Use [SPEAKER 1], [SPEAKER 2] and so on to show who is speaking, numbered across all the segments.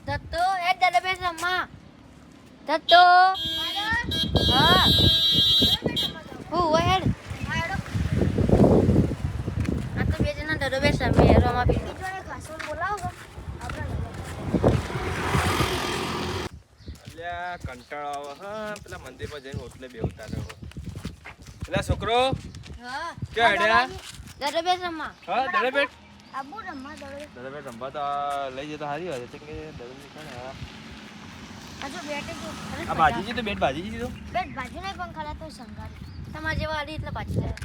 [SPEAKER 1] દત્તો એ દાદા બે રમવા દત્તો હા હું હેડ આ તો બે જણા દાદા બે રમે રમવા બી જોડે ખાસો બોલાવો
[SPEAKER 2] અલ્યા કંટાળો આવે હા પેલા મંદિરમાં જઈને ઓટલે બેવતા રહો પેલા છોકરો
[SPEAKER 1] હા
[SPEAKER 2] કે અડ્યા
[SPEAKER 1] દાદા બે રમવા
[SPEAKER 2] હા દડેબેટ
[SPEAKER 1] આબુ રમવા
[SPEAKER 2] દડેબેટ રમવા તો લઈ જતા સારી વાત છે કે દડેબેટ છે ને
[SPEAKER 1] હજુ બેટે તો
[SPEAKER 2] આ ભાજી તો બેટ ભાજી તો
[SPEAKER 1] બેટ ભાજી નહીં પણ ખરા તો સંગાડી તમારે જેવા આડી એટલે પાછી જાય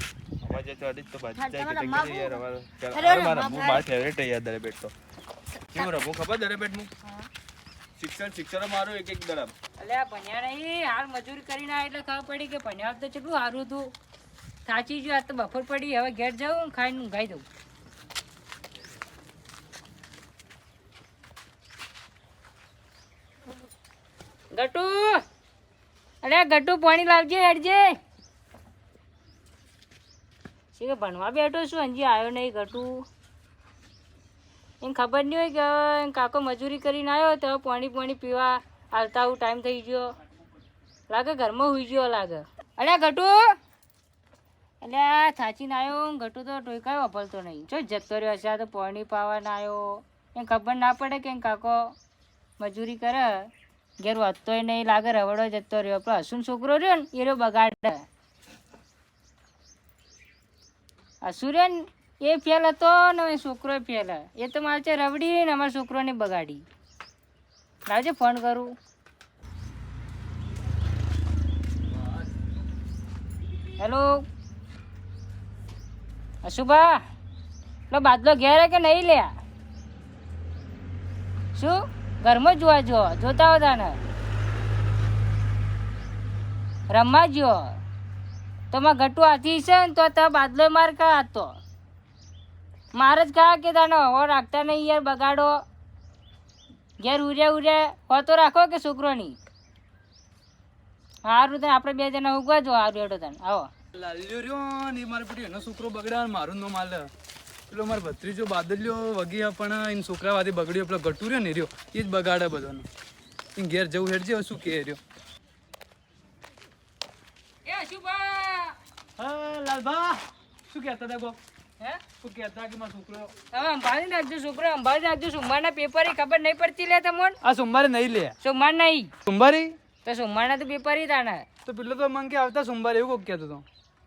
[SPEAKER 2] અમાર જે તો અડી તો ભાજી જાય કે
[SPEAKER 1] રમવા
[SPEAKER 2] યાર અમાર
[SPEAKER 1] રમવા
[SPEAKER 2] મારા ફેવરેટ છે યાર દડેબેટ તો કેવું રમવું ખબર દડેબેટ નું શિક્ષણ મારું એક દડમ
[SPEAKER 3] અલ્યા ભણ્યા નહીં હાલ મજૂરી કરીને આ એટલે ખબર પડી કે ભણ્યા તો કેટલું સારું હતું થાચી ગયું આજ તો બપોર પડી હવે ઘેર જાઉં ખાઈને ઊંઘાઈ દઉં ગટુ અલ્યા ગટુ પાણી લાવજે હેડજે કે ભણવા બેઠો છું હજી આવ્યો નહીં ગટુ એને ખબર નહીં હોય કે કાકો મજૂરી કરીને આવ્યો તો પાણી પીવા આવતા આવું ટાઈમ થઈ ગયો લાગે ઘરમાં હુઈ ગયો લાગે અલ્યા ગટુ અલ્યા થાચીને આવ્યો ગટુ તો ટોયકાયો વાપરતો નહીં જો જતો રહ્યો છે આ તો પાણી પાવાના આવ્યો એને ખબર ના પડે કે કાકો મજૂરી કરે ઘેર વધતોય નહીં લાગે રવડો જતો રહ્યો પણ હસુન છોકરો રહ્યો ને એ રહ્યો બગાડે હસુ રહ્યો ને એ ફેલ હતો ને એ છોકરો ફેલ એ તો મારે છે રવડી ને અમારા છોકરોને બગાડી લાવજે ફોન કરું હેલો હસુભા પેલો બાદલો ઘેર કે નહીં લ્યા શું ઘરમાં જોતા હતા ને રમવા જો તો માં ગટુ હાથી છે ને તો તા બાદલો માર કા હતો મારે જ કહા કે તાને હવા રાખતા નહીં યાર બગાડો ઘેર ઉર્યા હોતો રાખો કે છોકરોની સારું તને આપણે બે જણા ઉગવા જો સારું હેડો તને આવો
[SPEAKER 4] લાલ્યો રહ્યો ને મારે પેલી એનો છોકરો બગડ્યો ને મારું નો માલ પેલો મારો ભત્રીજો બાદલ્યો વગી પણ એને છોકરાવાથી બગડ્યો પેલો ગટુ રહ્યો ને રહ્યો એ જ બગાડે બધાનો એને ઘેર જવું હેડજે શું કહે રહ્યો
[SPEAKER 3] એ શુભા
[SPEAKER 4] હા લાલભા શું કહેતા હતા ગો
[SPEAKER 3] હે
[SPEAKER 4] શું કહેતા કે મારો છોકરો
[SPEAKER 3] હવે અંબાડી નાખજો છોકરો અંબાડી નાખજો સોમવારના પેપર ખબર નહીં પડતી લે તમને
[SPEAKER 4] આ સોમવારે નહીં લે
[SPEAKER 3] સોમવાર નહીં
[SPEAKER 4] સોમવારે
[SPEAKER 3] તો સોમવારના તો પેપર તાને
[SPEAKER 4] તો પેલો તો મને કે આવતા સોમવારે એવું કોક કહેતો હતો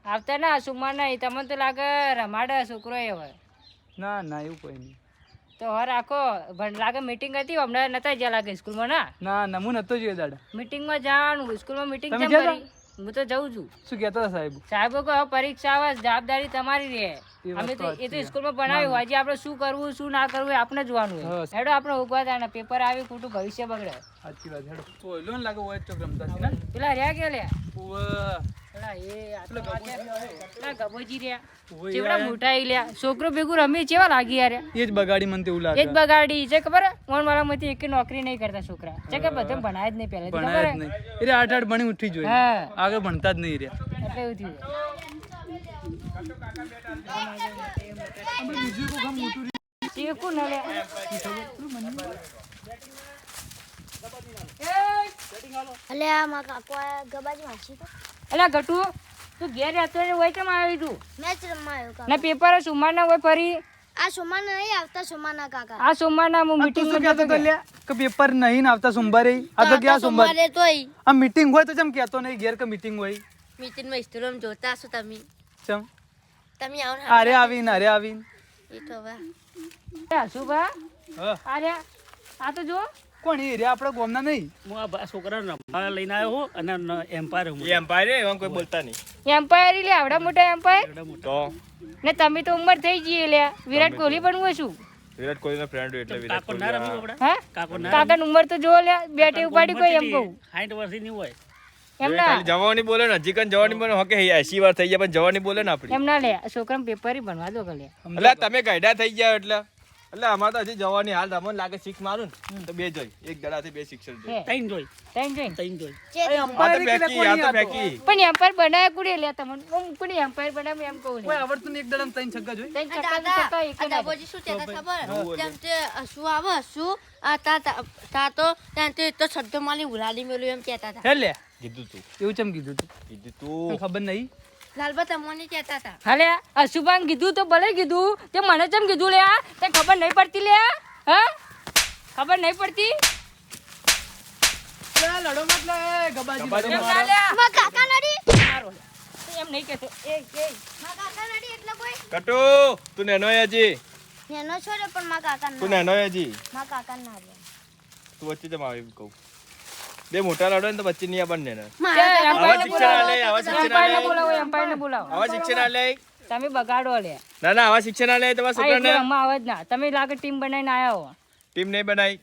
[SPEAKER 3] આવતા ના સોમવાર નહીં તમને તો લાગે રમાડે છોકરો એ હવે
[SPEAKER 4] ના ના એવું કોઈ નહીં
[SPEAKER 3] તો હવે રાખો લાગે મીટિંગ હતી હમણાં નતા જ્યાં લાગે સ્કૂલમાં ના
[SPEAKER 4] ના ના હું નતો જોયો દાદા
[SPEAKER 3] મીટિંગમાં જવાનું સ્કૂલમાં મીટિંગ
[SPEAKER 4] તમે
[SPEAKER 3] કેમ
[SPEAKER 4] ગયા
[SPEAKER 3] કરી હું તો જઉં છું
[SPEAKER 4] શું કહેતા હતા સાહેબ
[SPEAKER 3] સાહેબો કહો હવે પરીક્ષા આવે જવાબદારી તમારી રહે
[SPEAKER 4] એ વાત
[SPEAKER 3] અમે
[SPEAKER 4] તો
[SPEAKER 3] તો એ
[SPEAKER 4] સાચી
[SPEAKER 3] તો
[SPEAKER 4] છે.
[SPEAKER 3] સ્કૂલમાં ભણાવ્યું હજી આપણે શું કરવું શું ના કરવું એ આપણે જોવાનું હોય
[SPEAKER 4] હા.
[SPEAKER 3] હેડો આપણે ઉભા થાય પેપર આવ્યું ખોટું ભવિષ્ય બગડે
[SPEAKER 4] સાચી વાત હેડો તો ઓઈલો ને લાગે હોય ચોક રમતા છે ને
[SPEAKER 3] પેલા રહ્યા કે લ્યા
[SPEAKER 4] ઉવ્વ.
[SPEAKER 3] પેલા એ આ તો પેલા ગબોજી રહ્યા
[SPEAKER 4] ઉવ્વ
[SPEAKER 3] ચેવડા
[SPEAKER 4] યાર.
[SPEAKER 3] મોટા ઈ લ્યા છોકરો ભેગું રમી ચેવા લાગી યાર
[SPEAKER 4] એ જ બગાડી મને તેવું
[SPEAKER 3] એ જ
[SPEAKER 4] લાગે
[SPEAKER 3] બગાડી છે ખબર મોન વાળા માંથી એક નોકરી નહીં કરતા છોકરા છે કે બધે ભણાય જ નહીં પહેલા
[SPEAKER 4] ભણાય જ નહીં એ રે આઠ ભણી ઉઠી જોઈએ
[SPEAKER 3] હા
[SPEAKER 4] આગળ ભણતા જ નહીં રહ્યા
[SPEAKER 3] એટલે એવું થયું
[SPEAKER 4] બીજું કોઈ કામ મોટું
[SPEAKER 3] ચીકુ ન લે
[SPEAKER 1] અલે આ મા કાકો આ ગબાજી વાંચી તો
[SPEAKER 3] અલ્યા ગટુ તું ઘેર રહેતો ને હોય કેમ આવી તું
[SPEAKER 1] મેચ રમવા આવ્યો કાકા
[SPEAKER 3] ને પેપર સોમવારના હોય ફરી
[SPEAKER 1] આ સોમાન નહીં આવતા સોમાના કાકા
[SPEAKER 3] આ સોમવારના હું
[SPEAKER 4] તું
[SPEAKER 3] મીટિંગ
[SPEAKER 4] શું કહેતો તો લ્યા કે પેપર નહીં ને આવતા સોમવારે આ તો ક્યાં સોમવારે
[SPEAKER 1] તોય
[SPEAKER 4] આ મીટિંગ હોય તો જેમ કહેતો નહીં ઘેર કે મીટિંગ હોય
[SPEAKER 1] મીટિંગમાં ઇસ્ટોરમ જોતા છો તમે
[SPEAKER 4] ચમ
[SPEAKER 1] તમે આવો ને
[SPEAKER 4] અરે આવીને
[SPEAKER 1] એ તો હવે
[SPEAKER 3] શું બા
[SPEAKER 4] હા
[SPEAKER 3] અરે આ તો જો
[SPEAKER 4] કોણ એ રે આપણા ગામના નહીં
[SPEAKER 5] હું આ છોકરાને રમવા લઈને આવ્યો હું અને એમ્પાયર હું
[SPEAKER 2] એમ્પાયર એવા કોઈ બોલતા નહીં
[SPEAKER 3] એમ્પાયર લે આવડા મોટા એમ્પાયર
[SPEAKER 2] તો
[SPEAKER 3] ને તમે તો ઉંમર થઈ ગઈ લે વિરાટ કોહલી બનવું છું
[SPEAKER 2] વિરાટ કોહલીનો ફ્રેન્ડ એટલે વિરાટ
[SPEAKER 5] કાકો ના રમી
[SPEAKER 2] કોહલી
[SPEAKER 5] આપડા
[SPEAKER 3] હે
[SPEAKER 5] કાકો ના
[SPEAKER 3] કાકાની ઉંમર તો જો લે બેટી ઉપાડી કોઈ એમ કહું
[SPEAKER 5] 60 વર્ષની નહીં હોય
[SPEAKER 3] એમ ના
[SPEAKER 2] ખાલી જવાની બોલે ને હજી કન જવાની બોલે હોકે 80 વાર થઈ ગયા પણ જવાની બોલે ને આપડી
[SPEAKER 3] એમ ના લે છોકરાને પેપર ભણવા દો કે લે
[SPEAKER 2] એટલે તમે ગાયડા થઈ ગયા એટલે એટલે અમારે તો હજી જવાની હાલ તમને લાગે 6 મારું ને તો 2 જોઈ એક દડાથી 2 સિક્સર જોઈ.
[SPEAKER 5] ત્રણ જોઈ
[SPEAKER 3] ત્રણ જોઈને
[SPEAKER 5] ત્રણ જોઈ
[SPEAKER 2] આ તો ફેંકી.
[SPEAKER 3] પણ એમ્પાયર બનાવ્યા કુડે લે તમને હું કોની એમ્પાયર બનાવ્યું એમ કહું
[SPEAKER 4] કોઈ આવડતું નહીં, એક દડામાં 3 છગ્ગા જોઈ.
[SPEAKER 3] ત્રણ
[SPEAKER 1] આ
[SPEAKER 3] છક્કા
[SPEAKER 1] દાદા,
[SPEAKER 3] તો એક
[SPEAKER 1] આ
[SPEAKER 3] ના
[SPEAKER 1] ડબોજી શું કહેતા ખબર? જેમ તે હસવું આવે હસવું, આ તા તો ત્યાં તે તો શબ્દ માલી ઉલાડી મેલું એમ કહેતા હતા.
[SPEAKER 4] હે લે
[SPEAKER 2] કીધું તું
[SPEAKER 4] એવું ચમ કીધું તું?
[SPEAKER 2] કીધું
[SPEAKER 4] તને
[SPEAKER 2] તું
[SPEAKER 4] ખબર નહીં?
[SPEAKER 1] લાલબા તમને કહેતા હતા.
[SPEAKER 3] હાલે અશુભાન કીધું તો ભલે કીધું તે મને ચમ કીધું લે તે ખબર નહીં પડતી લે હા ખબર નહીં પડતી
[SPEAKER 4] લે, લડો મત લે, ગબાજી
[SPEAKER 2] ગબાજી
[SPEAKER 4] લડો
[SPEAKER 3] એમ
[SPEAKER 4] મત.
[SPEAKER 3] ના લે
[SPEAKER 1] માં કાકા નડી,
[SPEAKER 3] મારો લે. એમ નહીં કહેતો એ
[SPEAKER 1] માં કાકા નડી એટલે કોઈ
[SPEAKER 2] કટુ તું નેનો હજી
[SPEAKER 1] નેનો છો રે પણ માં કાકા
[SPEAKER 2] તું
[SPEAKER 1] ના,
[SPEAKER 2] નેનો હજી
[SPEAKER 1] માં કાકા ના રે.
[SPEAKER 2] તું વચ્ચે જમ આવી કહું બે મોટા લડો ને તો વચ્ચે નહીં આપણને ને
[SPEAKER 1] મારા
[SPEAKER 2] આવા
[SPEAKER 1] કાકા
[SPEAKER 2] શિક્ષણ આલે આવા શિક્ષણ
[SPEAKER 3] એમ્પાયરને
[SPEAKER 2] આલે
[SPEAKER 3] બોલાવો એમ્પાયરને બોલાવો
[SPEAKER 2] આવા શિક્ષણ આલે
[SPEAKER 3] તમે બગાડો લે
[SPEAKER 2] ના ના આવા શિક્ષણ આલે તમારા
[SPEAKER 3] આ એટલે
[SPEAKER 2] છોકરાને
[SPEAKER 3] રમવા આવે જ ના તમે લાગે ટીમ બનાવીને આયા હો
[SPEAKER 2] ટીમ નહીં બનાવી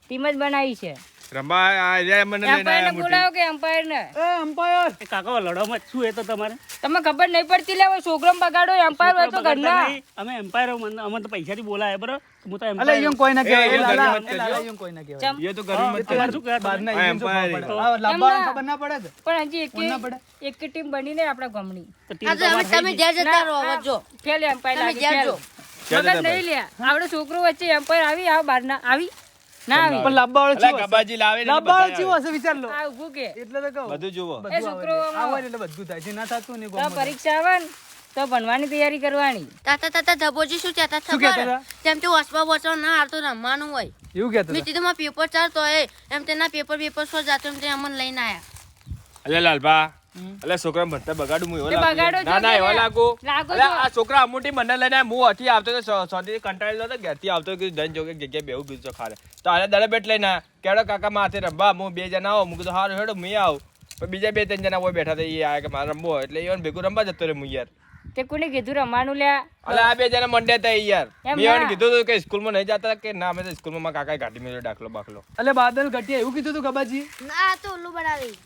[SPEAKER 3] ટીમ જ બનાવી છે
[SPEAKER 2] રંબા આ રે મને લઈને
[SPEAKER 3] એમ્પાયરને
[SPEAKER 2] આયા મોટી
[SPEAKER 3] બોલાવો કે એમ્પાયરને
[SPEAKER 4] એ અમ્પાયર
[SPEAKER 5] એ કાકા લડવામાં શું એ તો તમારે
[SPEAKER 3] તમે ખબર નહીં પડતી લે છોકરો બગાડો એમ્પાયર હોય તો ઘરના
[SPEAKER 5] અમે એમ્પાયર અમને તો પૈસાથી બોલાય બરાબર હું તો
[SPEAKER 4] અલે
[SPEAKER 5] એમ્પાયર
[SPEAKER 4] ઈયોને કોઈ ના કહેવાય,
[SPEAKER 2] એ
[SPEAKER 4] લાલા,
[SPEAKER 2] ગરીબ જ
[SPEAKER 4] એ લાલા
[SPEAKER 2] છે.
[SPEAKER 4] ઈયોને કોઈ ના કહેવાય.
[SPEAKER 3] ચમ.
[SPEAKER 2] એ તો ગરમી મત
[SPEAKER 5] તમારે શું કહેવાય?
[SPEAKER 4] બહારના
[SPEAKER 2] આ
[SPEAKER 4] ઈયોને શું
[SPEAKER 2] એમ્પાયર
[SPEAKER 4] ખબર પડે? આ લાંબાને
[SPEAKER 3] એમ ના.
[SPEAKER 4] ખબર ના પડે કે?
[SPEAKER 3] પણ હજી
[SPEAKER 4] કોણ ના પડે?
[SPEAKER 3] એક ટીમ બનીને આપણા ગામની
[SPEAKER 5] તો ટીમ
[SPEAKER 1] આ તો હવે તમે જ્યાં જતા રહો હવે જો
[SPEAKER 3] ફેલ એમ્પાયર
[SPEAKER 1] તમે
[SPEAKER 3] લાગે
[SPEAKER 1] જ્યાં
[SPEAKER 3] ફેલ
[SPEAKER 1] જો.
[SPEAKER 2] ક્યાં
[SPEAKER 3] મગજ
[SPEAKER 2] જતા
[SPEAKER 3] નહીં લે આવડે છોકરો વચ્ચે એમ્પાયર આવી આવ બહારના આવી ના આવી
[SPEAKER 4] પણ લાંબાવાળો
[SPEAKER 2] અલા
[SPEAKER 4] ચીવો હશે.
[SPEAKER 2] ગબાજી લાવે ને
[SPEAKER 4] લાંબાવાળો
[SPEAKER 2] બધા
[SPEAKER 4] ચીવો
[SPEAKER 2] આવે.
[SPEAKER 4] હશે, વિચાર લો.
[SPEAKER 3] આ ઊભું કે
[SPEAKER 4] એટલે તો કહું.
[SPEAKER 2] બધું જુઓ
[SPEAKER 4] બધું
[SPEAKER 3] એ છોકરો
[SPEAKER 4] આવે
[SPEAKER 3] આમાં
[SPEAKER 4] એટલે બધું થાય. જે ના થતું ને એ
[SPEAKER 3] તો
[SPEAKER 4] ગોમમાં થાય.
[SPEAKER 3] પરીક્ષા આવે ને તો ભણવાની તૈયારી કરવાની
[SPEAKER 1] તાતા ધબોજી શું કહેતા
[SPEAKER 4] શું કહેતા
[SPEAKER 1] ખબર?
[SPEAKER 4] હતા?
[SPEAKER 1] જેમ તે વસવા વસવા ના હારતો રમવાનું હોય.
[SPEAKER 4] એવું કહેતો
[SPEAKER 1] મેં
[SPEAKER 4] હતો.
[SPEAKER 1] કીધું માં પેપર ચાલતો હોય એમ તેના પેપર સો જાતો એમ તે અમને લઈને આયા.
[SPEAKER 2] અલે લાલભા અલે છોકરા ભણતા બગાડું હું એવો
[SPEAKER 3] તે
[SPEAKER 2] લાગુ
[SPEAKER 3] બગાડો
[SPEAKER 2] છું. ના
[SPEAKER 3] છો
[SPEAKER 2] ના
[SPEAKER 3] કે
[SPEAKER 2] એવો
[SPEAKER 3] લે?
[SPEAKER 2] લાગુ
[SPEAKER 3] લાગો
[SPEAKER 2] અલે
[SPEAKER 3] છો.
[SPEAKER 2] આ છોકરા અમુટી મને લઈને આયા. હું હથી આવતો તો સોથી કંટાળેલો હતો ઘેરથી આવતો કે ધન જોગે જગ્યાએ બેહું કીધું ખારે તો આને દડે બેટ લઈને આયા. કેવડો કાકા માથે રમવા હું 2 જણા આવો હું કીધું હારું હેડો હું આવું પણ બીજા 2-3 જણા હોય બેઠા હતા એ આયા કે મારે રમવો હોય. એટલે ઈવન ભેગું રમવા જતો રે હું યાર
[SPEAKER 3] તે કોને કીધું રમવાનું લ્યા
[SPEAKER 2] અલે આ 2 જણા મંડ્યા હતા ઈ યાર
[SPEAKER 3] એમ
[SPEAKER 2] મેં એને
[SPEAKER 3] ના.
[SPEAKER 2] કીધું હતું કે સ્કૂલમાં નહીં જતા કે ના અમે તો સ્કૂલમાં મારા કાકાએ કાઢી મેળ્યો દાખલો બાખલો
[SPEAKER 4] અલે બાદલ ઘટિયા એવું કીધું તું ગબાજી?
[SPEAKER 1] ના તો ઉલ્લુ બનાવી.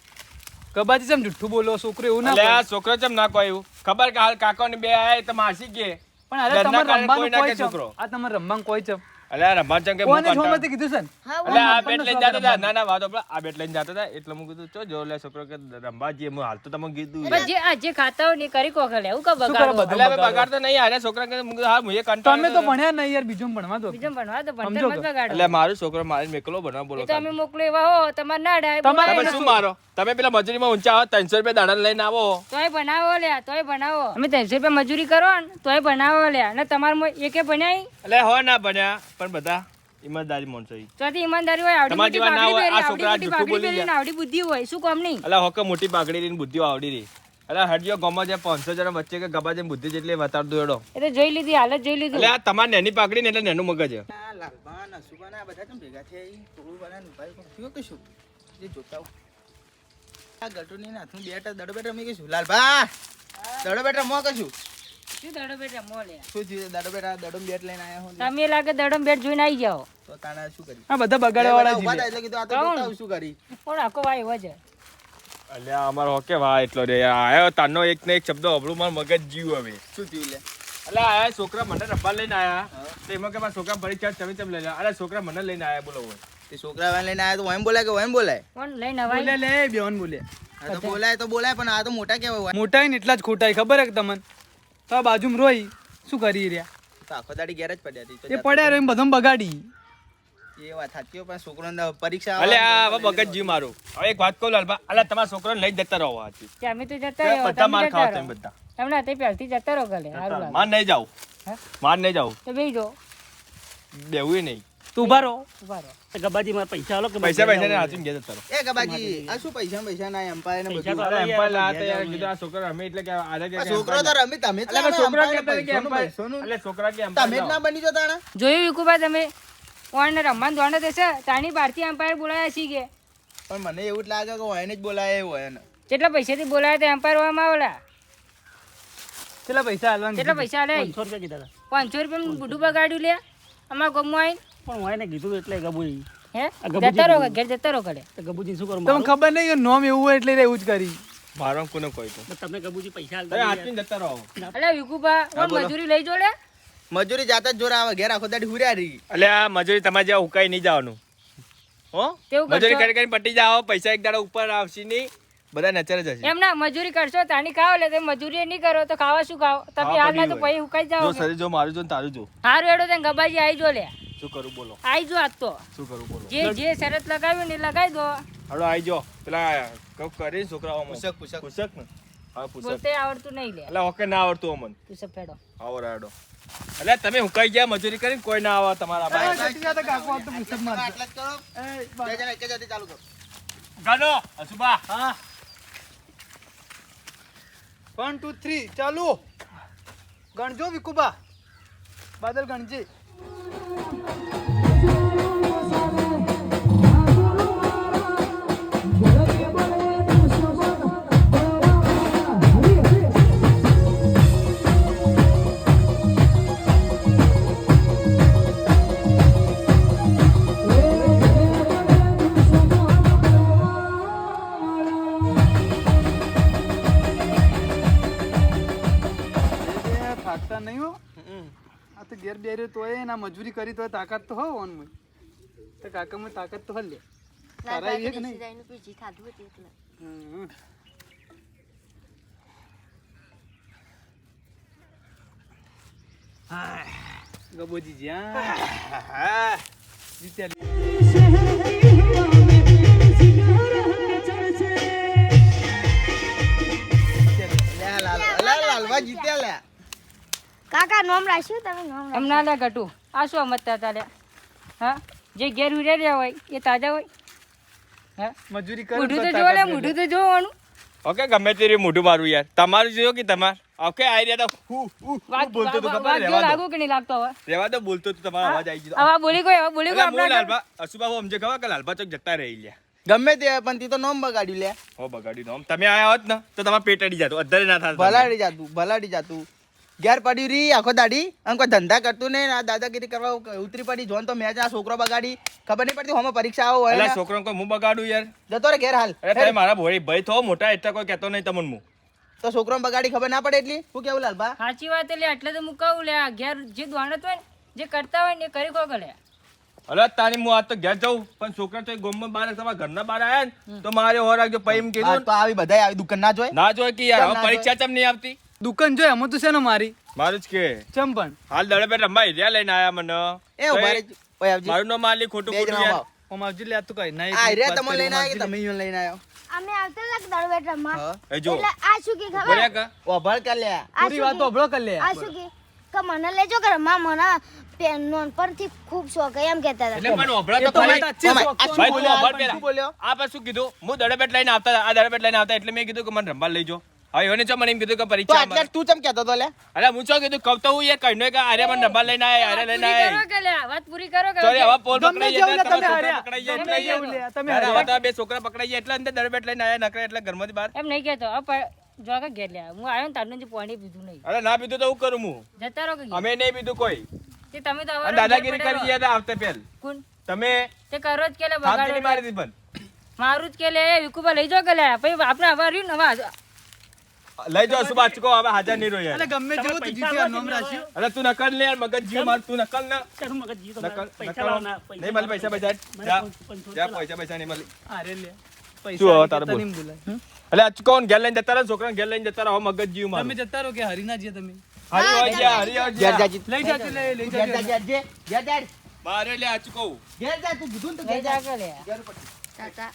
[SPEAKER 4] ગબાજી ચમ જુઠ્ઠું બોલો, છોકરો એવું ના
[SPEAKER 2] અલે
[SPEAKER 4] બોલે.
[SPEAKER 2] આ છોકરો ચમ ના કોઈ એવું ખબર કે હાલ કાકા ને 2 આયા તો માસી કે
[SPEAKER 4] પણ અરે
[SPEAKER 2] ઘરના
[SPEAKER 4] તમારે
[SPEAKER 2] કારણે કોઈ
[SPEAKER 4] રમવાનું
[SPEAKER 2] ના
[SPEAKER 4] કોઈ
[SPEAKER 2] કે
[SPEAKER 4] ચમ.
[SPEAKER 2] છોકરો.
[SPEAKER 4] આ તમારે રમવાનું કોઈ ચમ.
[SPEAKER 2] અલે આ રમવા ચમ કે હું
[SPEAKER 4] કોને
[SPEAKER 2] કંટાળો.
[SPEAKER 4] છોમાંથી કીધું છે ને?
[SPEAKER 1] હા
[SPEAKER 2] એટલે આ
[SPEAKER 4] આપણને
[SPEAKER 2] બેટ લઈને
[SPEAKER 4] શોખ
[SPEAKER 2] જતા હતા
[SPEAKER 4] રમવાનો.
[SPEAKER 2] ના ના વાતો આપણે આ બેટ લઈને જતા હતા એટલે હું કીધું ચો જો લે છોકરો કે રમવા જઈએ હું હાલ તો તમને કીધું
[SPEAKER 3] પણ જે આ જે ખાતા હોય ને એ કરી કોખે લે એવું કા
[SPEAKER 4] શું કરો
[SPEAKER 3] બગાડો
[SPEAKER 4] બધું?
[SPEAKER 2] એટલે હવે બગાડ તો નહીં આને છોકરા કે હું કીધું હા હું એ કંટાળો
[SPEAKER 4] તમે તો ભણ્યા નહીં યાર, બીજું ભણવા દો.
[SPEAKER 3] બીજો ભણવા તો ભણતર
[SPEAKER 4] સમજો
[SPEAKER 3] મત
[SPEAKER 4] કે?
[SPEAKER 3] બગાડો
[SPEAKER 2] એટલે મારું છોકરો મારે મેકલો બનવા બોલો
[SPEAKER 3] એ તો અમે મોકલો એવા હો તમારે ના ડાય
[SPEAKER 4] તમારે
[SPEAKER 2] તમે શું મારો તમે પેલા મજૂરીમાં ઊંચા આવો 300 રૂપિયા દાડા લઈને આવો
[SPEAKER 3] તોય બનાવો લે તોય બનાવો અમે 300 રૂપિયા મજૂરી કરો ને તોય બનાવો લે અને તમારે એકે બનાવી
[SPEAKER 2] એટલે હો ના બન્યા પણ બધા ઈમાનદારી માણસો ઈ.
[SPEAKER 3] ચોથી ઈમાનદારી હોય આવડી
[SPEAKER 2] તમારી
[SPEAKER 3] મોટી
[SPEAKER 2] જેવા ના
[SPEAKER 3] પાઘડી
[SPEAKER 2] હોય, આ
[SPEAKER 3] પહેરી,
[SPEAKER 2] છોકરા
[SPEAKER 3] આવડી મોટી
[SPEAKER 2] જૂઠું
[SPEAKER 3] પાઘડી
[SPEAKER 2] બોલી
[SPEAKER 3] પહેરી ને આવડી બુદ્ધિ હોય શું કામ નહીં
[SPEAKER 2] એટલે હોકે મોટી પાઘડી લઈને બુદ્ધિ આવડી રહી એટલે હરજો ગમો છે 500 જણા વચ્ચે કે ગબા જેમ બુદ્ધિ જેટલી વતાર દો એડો
[SPEAKER 3] એ તો જોઈ લીધી હાલત જોઈ લીધું
[SPEAKER 2] એટલે આ તમારી નેની પાઘડી ને એટલે નેનું મગજ છે.
[SPEAKER 3] શું દડો બેટ રમો લે
[SPEAKER 6] શું
[SPEAKER 3] તમે લાગે દડો બેટ જોઈને આવી જાઓ
[SPEAKER 4] આ બધા બગાડવા વાળા જીવે.
[SPEAKER 3] પણ આખો ભાઈ એવો છે
[SPEAKER 2] એટલે આ અમારો હોકે વાહ એટલો રે આયો તાનો એક ને એક શબ્દ અબળું માર મગજ જીવ હવે એટલે આયા છોકરા મને રબ્બા લઈને આયા તો એમાં કે મારા છોકરા પરીક્ષા તમે તેમ લઈ લે અરે છોકરા મને લઈને આયા બોલો હોય
[SPEAKER 6] છોકરા લઈને આવ્યા તો એમ બોલાય કે એમ બોલાય
[SPEAKER 3] કોણ લઈને અવાય
[SPEAKER 4] બોલે લે બેવન બોલે.
[SPEAKER 6] આ તો બોલાય પણ આ તો મોટા કેવાય
[SPEAKER 4] મોટા ને એટલા જ ખોટા છે, ખબર હે કે તમને? તો આ બાજુમાં રોઈ શું કરી રહ્યા?
[SPEAKER 6] તો આખો દાડી ઘેર જ પડ્યા હતી
[SPEAKER 4] એ પડ્યા રહી બધું બગાડી.
[SPEAKER 6] એ વાત સાચી પણ છોકરો પરીક્ષા
[SPEAKER 2] અલે આ હવે મગજ જીવ મારું હવે એક વાત કહું લાલબા અલે તમારા છોકરાને લઈ જતા રહો આથી
[SPEAKER 3] કે અમે તો જતા રહ્યો
[SPEAKER 2] બધા
[SPEAKER 3] તમે
[SPEAKER 2] માર
[SPEAKER 3] જતા
[SPEAKER 2] ખાવ
[SPEAKER 3] રહો.
[SPEAKER 2] તમે બધા
[SPEAKER 3] તમને તે પહેલથી જતા રહો ગલે સારું લાગે
[SPEAKER 2] માર નહીં જાવ
[SPEAKER 3] હે?
[SPEAKER 2] માર નહીં જાવ
[SPEAKER 3] તો બેસી જો
[SPEAKER 2] બેવું નહીં
[SPEAKER 4] તું ઉભા રહો.
[SPEAKER 3] ઉભા રહો
[SPEAKER 5] તો ગબાજી મારે પૈસા આલો કે
[SPEAKER 2] પૈસા પૈસા ને હાથીને ઘેર જતા રહો
[SPEAKER 6] એ ગબાજી આ શું પૈસા ના એમ્પાયર ને
[SPEAKER 5] પૈસા
[SPEAKER 6] બધું
[SPEAKER 5] તો
[SPEAKER 2] અરે એમ્પાયર લાયા તો યાર કીધું આ છોકરા અમે એટલે કે આજે કે
[SPEAKER 6] આ છોકરો તો રમી તમે જ
[SPEAKER 2] અલે
[SPEAKER 6] લાવો
[SPEAKER 2] છોકરા
[SPEAKER 6] એમ્પાયર
[SPEAKER 2] કે
[SPEAKER 6] પૈસાનું
[SPEAKER 2] એમ્પાયર
[SPEAKER 6] પૈસાનું.
[SPEAKER 2] અલે છોકરા કે
[SPEAKER 6] તમે જ
[SPEAKER 2] એમ્પાયર
[SPEAKER 6] ના બની જો તાણા
[SPEAKER 3] જોયું વિકુભાઈ તમે કોણ રમવાનું દોડે દેશે તાણી ભારતીય એમ્પાયર બોલાયા છીએ કે
[SPEAKER 6] પણ મને એવું જ લાગે કે હોય ને જ બોલાય એવું હોય ને
[SPEAKER 3] કેટલા પૈસાથી બોલાયા તો એમ્પાયર હોવામાં આવેલા
[SPEAKER 4] કેટલા પૈસા હાલવાના
[SPEAKER 3] કેટલા પૈસા લે
[SPEAKER 5] 500 રૂપિયા કીધા હતા
[SPEAKER 3] 500 રૂપિયા બુઢું બગાડ્યું લે અમારા ગામમાં આવીને
[SPEAKER 5] પણ હું એને કીધું એટલે ગબુજી
[SPEAKER 3] હે
[SPEAKER 5] આ ગબુજી
[SPEAKER 3] જતા રહો ઘેર જતા રહો ઘરે
[SPEAKER 5] તો ગબુજી શું કરું
[SPEAKER 4] તમને
[SPEAKER 5] મારું?
[SPEAKER 4] ખબર નહીં કે નોમ એવું હોય એટલે એવું જ કરી.
[SPEAKER 2] મારો કોને કોઈ તો
[SPEAKER 5] તો તમે ગબુજી પૈસા
[SPEAKER 2] તમે
[SPEAKER 5] આલતા
[SPEAKER 2] હાથીને જતા રહો
[SPEAKER 3] અલે વિકુભા કોણ મજૂરી લઈ જો લે
[SPEAKER 6] મજૂરી જાતા જ જોર આવે ઘેર આખો દાડી હુર્યા રહી.
[SPEAKER 2] એટલે આ મજૂરી તમારે જ્યાં ઉકાઈ નહીં જવાનું હો
[SPEAKER 3] કેવું
[SPEAKER 2] મજૂરી
[SPEAKER 3] કરશો?
[SPEAKER 2] કરી કરીને પટી જાઓ પૈસા એક દાડા ઉપર આવશે નહીં બધા નચર જ હશે
[SPEAKER 3] એમ ના મજૂરી કરશો તાની ખાઓ એટલે તમે મજૂરી નહીં કરો તો ખાવા શું ખાઓ તમે
[SPEAKER 2] ખાવા
[SPEAKER 3] હાલ ના
[SPEAKER 2] પડી
[SPEAKER 3] તો
[SPEAKER 2] હોય.
[SPEAKER 3] પછી ઉકાઈ
[SPEAKER 2] જો
[SPEAKER 3] જાઓ
[SPEAKER 2] શરીર જો મારું જો ને તારું જો
[SPEAKER 3] હારું એડો તને ગબાજી આવી જો લે
[SPEAKER 2] શું કરું બોલો
[SPEAKER 3] આવી જો આજ તો
[SPEAKER 2] શું કરું બોલો
[SPEAKER 3] જે શરત લગાવ્યું ને એ લગાવી દો
[SPEAKER 2] હળો આવી જો પેલા કપ કરી છોકરાઓ
[SPEAKER 6] પૂછક પૂછક
[SPEAKER 2] પૂછક ને હા પૂછક
[SPEAKER 3] બોલતે આવડતું નહીં લે
[SPEAKER 2] એટલે ઓકે ના આવડતું અમન
[SPEAKER 3] તું સબ પેડો
[SPEAKER 2] આવો રાડો એટલે તમે હુકાઈ ગયા મજૂરી કરીને કોઈ ના આવે તમારા પાસે
[SPEAKER 6] આટલા જ કરો. બે જણા એક જ હાથે ચાલુ કરો.
[SPEAKER 2] ગાનો અસુબા
[SPEAKER 4] હા 1 2 3 ચાલુ ગણજો વિકુબા બાદલ ગણજે થાકતા નહીં હો આ તો ઘેર બેર્યો તોય ના મજૂરી કરી તોય તાકાત તો હો ઓન મુય તો કાકા મુય તાકાત તો હલે તારા એવી કે નહીં
[SPEAKER 1] પીજી ખાધું હતું એટલે
[SPEAKER 4] હમ. ગબોજી જ્યાં જીત્યા
[SPEAKER 6] લે લાલવા જીત્યા લે.
[SPEAKER 1] કાકા નામ રાખ્યું તમે નામ
[SPEAKER 3] એમ ના લે ઘટું આ શું સમજતા હતા લે હા જે ઘેર ઉડે રહ્યા હોય એ તાજા હોય હા
[SPEAKER 4] મજૂરી કરે
[SPEAKER 3] મોઢું
[SPEAKER 4] તો
[SPEAKER 3] તો જોવો લે
[SPEAKER 4] તાકાત
[SPEAKER 3] મોઢું તો જોવાનું
[SPEAKER 2] ઓકે ગમે તે રહ્યું મોઢું મારું યાર તમારું જોયો કે તમાર ઓકે આઈ રહ્યા તો બોલતો તો ખબર
[SPEAKER 3] વાગ
[SPEAKER 2] રહેવા દો
[SPEAKER 3] લાગુ કે નહીં લાગતો હવે
[SPEAKER 2] રહેવા દો બોલતો તો તમારો અવાજ આવી ગયો
[SPEAKER 3] હવે બોલી કોઈ હવે બોલી કોઈ
[SPEAKER 2] એટલે હું
[SPEAKER 3] આપણા
[SPEAKER 2] લાલબા અસુબા હું સમજે ખબર કે લાલબા ચોક જતા રહી લ્યા
[SPEAKER 6] ગમે તે હોય પણ તી તો નોમ બગાડ્યું લે.
[SPEAKER 2] હો બગાડ્યું નોમ તમે આયા હોત ને તો તમારે પેટ અડી જાતું અધરે ના થાત
[SPEAKER 6] ભલાડી જાતું ઘેર પડ્યું રહી આખો દાડી અને કોઈ ધંધા કરતું નહીં આ દાદાગીરી કરવા ઉતરી પડી જોન તો મેચ આ છોકરો બગાડી ખબર નહીં પડતી હોમાં પરીક્ષા આવો હોય
[SPEAKER 2] એટલે
[SPEAKER 6] ને.
[SPEAKER 2] છોકરો કોઈ હું બગાડું યાર
[SPEAKER 6] જતો રે ઘેર હાલ
[SPEAKER 2] અરે તમે મારા ભાઈ થો મોટા એટલે કોઈ કહેતો નહીં તમને હું
[SPEAKER 6] તો છોકરો બગાડી ખબર ના પડે એટલી શું કેવું લાલબા?
[SPEAKER 3] સાચી વાત એટલે એટલે તો હું કહું લે આ ઘેર જે દોણત હોય ને જે કરતા હોય ને એ કરી કોક લે
[SPEAKER 2] અરે તારી હું આજ તો ઘેર જાઉં પણ છોકરા તો ગોમમાં બહાર તમારા ઘરના બહાર આયા ને તો મારે હો રાખજો પૈમ
[SPEAKER 6] હા,
[SPEAKER 2] કીધું
[SPEAKER 6] તો આવી બધાય આવી દુકાન ના જોય
[SPEAKER 2] ના જોય કે યાર
[SPEAKER 6] કેમ
[SPEAKER 2] હવે
[SPEAKER 6] ના
[SPEAKER 2] પરીક્ષા ચમ નહીં આવતી
[SPEAKER 4] દુકાન જોઈ એમાં તો છે ને મારી
[SPEAKER 2] મારું જ કે
[SPEAKER 4] ચમ પણ
[SPEAKER 2] હાલ દડે બે રમવા હિરિયા લઈને આયા મને
[SPEAKER 6] એ ઉભા રે ઓય આવજી
[SPEAKER 2] મારું નામ આલી ખોટું
[SPEAKER 6] બે
[SPEAKER 2] ખોટું
[SPEAKER 6] જણા
[SPEAKER 2] યાર
[SPEAKER 6] આવો.
[SPEAKER 4] ઓમ આવજી લે તું કઈ નહીં
[SPEAKER 6] આ રે તમે લઈને આવ્યા કે તમે ઈયોને લઈને આવ્યો?
[SPEAKER 1] અમે આવતા લાગ દળવેટમાં
[SPEAKER 6] હા
[SPEAKER 2] એ જો
[SPEAKER 1] એટલે આ શું કે ખબર
[SPEAKER 2] બોલ્યા કા
[SPEAKER 6] ઓભળ કર લે.
[SPEAKER 4] પૂરી વાત ઓભળો કર લે
[SPEAKER 1] આ શું કે મને લેજો કે મને પેન પરથી ખૂબ શોખ હે એમ કહેતા હતા
[SPEAKER 2] એટલે પણ ઓભળા તો
[SPEAKER 4] તો
[SPEAKER 2] ખરી.
[SPEAKER 4] વાત છે,
[SPEAKER 6] ઓમાય,
[SPEAKER 4] શોખ
[SPEAKER 6] આ
[SPEAKER 4] તો
[SPEAKER 6] શું
[SPEAKER 2] ભાઈ તું
[SPEAKER 6] બોલ્યો?
[SPEAKER 2] ઓભળ
[SPEAKER 6] આ
[SPEAKER 2] પેલા.
[SPEAKER 6] શું બોલ્યો?
[SPEAKER 2] આ પછી શું કીધું હું દડબેટ લઈને આવતા હતા, આ દડબેટ લઈને આવતા એટલે મેં કીધું કે મને રમવા લઈ જો હવે એને ચો મને એમ કીધું કે
[SPEAKER 6] તો
[SPEAKER 2] પરીક્ષા
[SPEAKER 6] આટલા તું ચમ કહેતો તો લે?
[SPEAKER 2] અરે હું ચો કીધું કહું તો હું યાર કહીને કે આરે મને રમવા લઈને આયા આરે લઈને
[SPEAKER 3] પૂરી કરો
[SPEAKER 2] આયા
[SPEAKER 3] કે લે વાત પૂરી કરો કે
[SPEAKER 2] સોરી હવે પોલ
[SPEAKER 4] ગમે
[SPEAKER 2] પકડાઈ
[SPEAKER 4] જેવું
[SPEAKER 2] જાય
[SPEAKER 4] લે, તમે
[SPEAKER 2] છોકરા
[SPEAKER 4] હાર્યા.
[SPEAKER 2] પકડાઈ જાય
[SPEAKER 3] ગમે
[SPEAKER 2] એટલે
[SPEAKER 3] જેવું
[SPEAKER 4] લે, તમે
[SPEAKER 2] અરે
[SPEAKER 4] હાર્યા.
[SPEAKER 2] હવે તો બે છોકરા પકડાઈ જાય એટલે અંદર દડબેટ લઈને આયા નકરે એટલે ઘરમાંથી બહાર
[SPEAKER 3] એમ નહીં કહેતો હવે જો કે ઘેર લે હું આવ્યો ને તારનું જે પાણી પીધું નહીં
[SPEAKER 2] અરે ના પીધું તો હું કરું હું
[SPEAKER 3] જતા રહો કે ઘેર.
[SPEAKER 2] અમે નહીં પીધું કોઈ
[SPEAKER 3] તે તમે તો
[SPEAKER 2] અને
[SPEAKER 3] હવે
[SPEAKER 2] દાદાગીરી કરી ગયા હતા આવતે પહેલ
[SPEAKER 3] કોણ
[SPEAKER 2] તમે
[SPEAKER 3] તે કરો જ કે લે
[SPEAKER 2] થાપથી નહીં મારી
[SPEAKER 3] બગાડો
[SPEAKER 2] દીધી પણ
[SPEAKER 3] મારું જ કે લે વિકુબા લઈ જાઓ કે લે પછી આપણે હવે રહ્યું ને હવે
[SPEAKER 2] લઈ જાઓ સુબા ચૂકો હવે હાજર નહીં રહ્યો
[SPEAKER 4] એટલે
[SPEAKER 2] યાર
[SPEAKER 4] ગમે જેવું તું જીત્યો નામ રાખ્યું
[SPEAKER 2] અરે તું નકલ લે યાર મગજ જીવ માર તું નકલ ના
[SPEAKER 5] ચાલ મગજ જી તો
[SPEAKER 2] નકલ
[SPEAKER 5] પૈસા
[SPEAKER 2] નકલ
[SPEAKER 5] લાવના
[SPEAKER 2] નહીં મળે પૈસા પૈસા જા જા પૈસા નહીં મળે
[SPEAKER 4] અરે લે
[SPEAKER 2] શું હવે તારે
[SPEAKER 4] પૈસા
[SPEAKER 2] બોલ?
[SPEAKER 4] નહીં બોલાય
[SPEAKER 2] એટલે આ ચૂકો ઘેર લઈને જતા રહો છોકરાને ઘેર લઈને જતા રહો મગજ જીવ માર
[SPEAKER 4] તમે જતા રહો કે હરી ના જઈએ તમે
[SPEAKER 2] હરી હોય ગયા હરી હોય
[SPEAKER 6] ઘેર જા
[SPEAKER 2] ગયા
[SPEAKER 6] જીત.
[SPEAKER 4] લઈ જાજો લે લઈ
[SPEAKER 6] ઘેર જા,
[SPEAKER 4] જાજો
[SPEAKER 6] ઘેર જા, ઘેર જા.
[SPEAKER 2] બારે લે આ ચૂકો
[SPEAKER 6] ઘેર જા, તું કીધું ને તો
[SPEAKER 3] લઈ
[SPEAKER 6] ઘેર જા.
[SPEAKER 3] જા કે લે
[SPEAKER 6] ઘેર ઉપર.
[SPEAKER 1] તાતા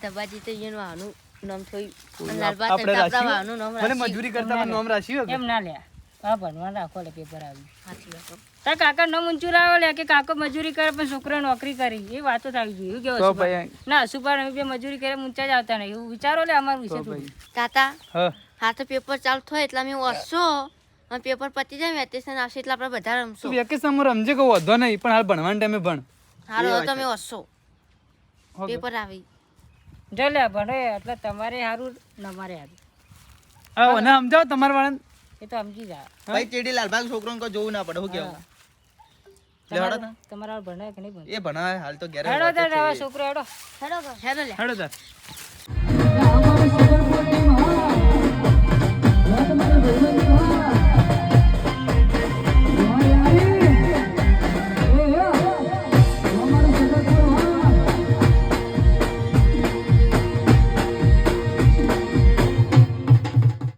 [SPEAKER 1] દબાજી તો ઈયન વાહનું નામ થોઈ
[SPEAKER 4] આપણે
[SPEAKER 1] લાલબા આપણા
[SPEAKER 4] રાખ્યું
[SPEAKER 1] વાહનું નામ
[SPEAKER 4] મને
[SPEAKER 1] રાખ્યું.
[SPEAKER 4] મજૂરી કરતા મને નામ રાખ્યું
[SPEAKER 3] એમ ના લે હા ભણવા રાખો લે પેપર આવ્યું
[SPEAKER 1] સાચી વાત હો.
[SPEAKER 3] તાર કાકા ન ઊંચું લાવો લે કે કાકો મજૂરી કરે પણ છોકરો નોકરી કરી એ વાતો થઈ ગઈ એવું
[SPEAKER 4] તો
[SPEAKER 3] કેવું
[SPEAKER 4] ભાઈ
[SPEAKER 3] ના સુપાર અમે બે મજૂરી કરે ઊંચા જ આવતા નહીં એવું વિચારો લે અમારું વિશે
[SPEAKER 4] તો
[SPEAKER 3] થોડું
[SPEAKER 4] ભાઈ
[SPEAKER 1] તાતા
[SPEAKER 4] હા
[SPEAKER 1] હા તો પેપર ચાલુ થાય એટલે અમે વસશો અને પેપર પતી જાય વેકેશન આવશે એટલે આપણે બધા
[SPEAKER 4] તું
[SPEAKER 1] રમશું
[SPEAKER 4] વેકેશનમાં રમજે કહું વધો નહીં પણ હાલ ભણવાના ટાઈમે ભણ
[SPEAKER 1] હારો તમે વસશો
[SPEAKER 4] ઓકે.
[SPEAKER 1] પેપર આવી
[SPEAKER 3] જો લે ભણે એટલે તમારે સારું ને અમારે સારું
[SPEAKER 4] હા મને સમજાવો તમારા વાળાને
[SPEAKER 3] એ તો સમજી જા
[SPEAKER 6] ભાઈ ચેડી લાલભાઈ છોકરાને કોઈ જોવું ના પડે શું કેવું?
[SPEAKER 3] તમારા ભણે કે નહીં ભણે
[SPEAKER 6] એ ભણાવે હાલ તો ઘેર
[SPEAKER 3] હેડો તાર હવે છોકરો હેડો
[SPEAKER 1] હેડો હેડો લે
[SPEAKER 4] હેડો તાર